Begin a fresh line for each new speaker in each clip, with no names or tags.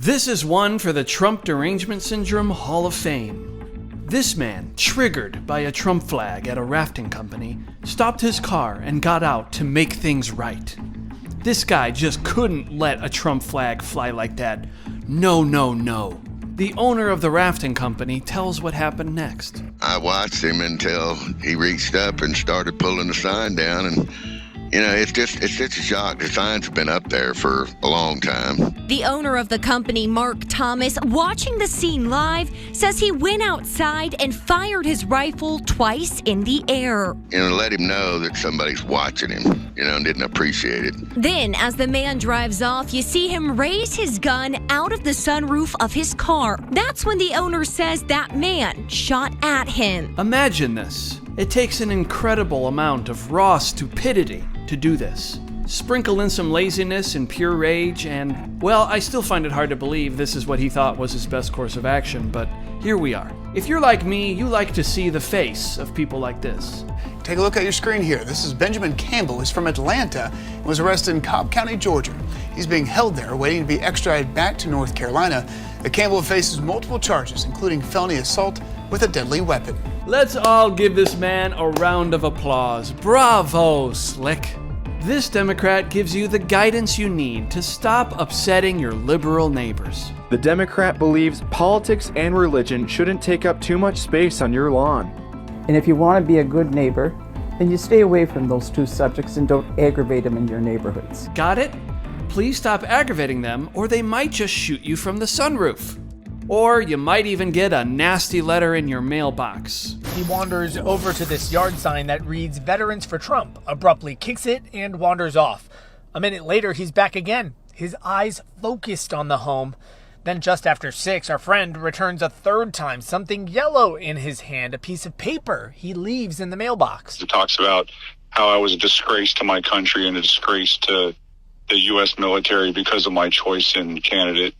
This is one for the Trump Derangement Syndrome Hall of Fame. This man, triggered by a Trump flag at a rafting company, stopped his car and got out to make things right. This guy just couldn't let a Trump flag fly like that. No, no, no. The owner of the rafting company tells what happened next.
I watched him until he reached up and started pulling the sign down, and it's just a shock. The signs have been up there for a long time.
The owner of the company, Mark Thomas, watching the scene live, says he went outside and fired his rifle twice in the air.
Let him know that somebody's watching him, and didn't appreciate it.
Then, as the man drives off, you see him raise his gun out of the sunroof of his car. That's when the owner says that man shot at him.
Imagine this. It takes an incredible amount of raw stupidity to do this. Sprinkle in some laziness and pure rage and, well, I still find it hard to believe this is what he thought was his best course of action, but here we are. If you're like me, you like to see the face of people like this.
Take a look at your screen here. This is Benjamin Campbell. He's from Atlanta and was arrested in Cobb County, Georgia. He's being held there, waiting to be extradited back to North Carolina. The Campbell faces multiple charges, including felony assault with a deadly weapon.
Let's all give this man a round of applause. Bravo, Slick. This Democrat gives you the guidance you need to stop upsetting your liberal neighbors.
The Democrat believes politics and religion shouldn't take up too much space on your lawn.
And if you want to be a good neighbor, then you stay away from those two subjects and don't aggravate them in your neighborhoods.
Got it? Please stop aggravating them, or they might just shoot you from the sunroof. Or you might even get a nasty letter in your mailbox.
He wanders over to this yard sign that reads Veterans for Trump, abruptly kicks it and wanders off. A minute later, he's back again, his eyes focused on the home. Then just after 6, our friend returns a third time, something yellow in his hand, a piece of paper he leaves in the mailbox.
It talks about how I was a disgrace to my country and a disgrace to the U.S. military because of my choice in candidate.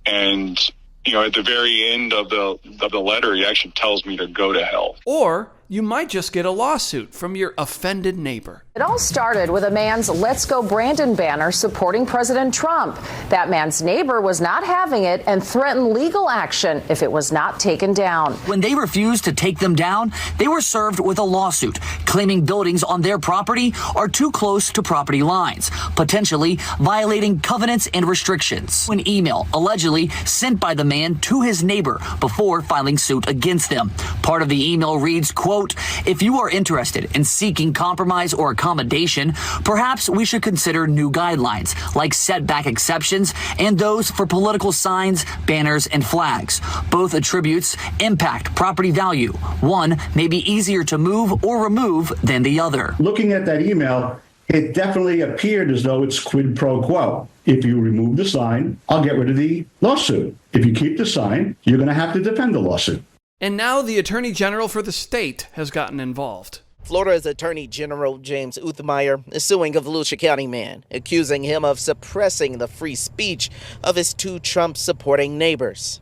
And at the very end of the letter, he actually tells me to go to hell.
Or you might just get a lawsuit from your offended neighbor.
It all started with a man's Let's Go Brandon banner supporting President Trump. That man's neighbor was not having it and threatened legal action if it was not taken down.
When they refused to take them down, they were served with a lawsuit claiming buildings on their property are too close to property lines, potentially violating covenants and restrictions. An email allegedly sent by the man to his neighbor before filing suit against them. Part of the email reads, quote, "If you are interested in seeking compromise or accommodation, perhaps we should consider new guidelines like setback exceptions and those for political signs, banners, and flags. Both attributes impact property value. One may be easier to move or remove than the other."
Looking at that email, it definitely appeared as though it's quid pro quo. If you remove the sign, I'll get rid of the lawsuit. If you keep the sign, you're going to have to defend the lawsuit.
And now the Attorney General for the state has gotten involved.
Florida's Attorney General James Uthmeyer is suing a Volusia County man, accusing him of suppressing the free speech of his two Trump-supporting neighbors.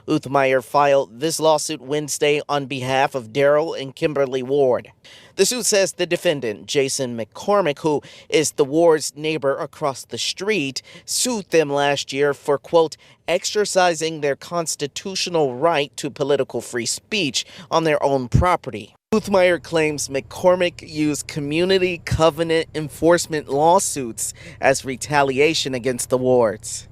Uthmeyer filed this lawsuit Wednesday on behalf of Daryl and Kimberly Ward. The suit says the defendant, Jason McCormick, who is the Ward's neighbor across the street, sued them last year for, quote, exercising their constitutional right to political free speech on their own property. Uthmeyer claims McCormick used community covenant enforcement lawsuits as retaliation against the Wards.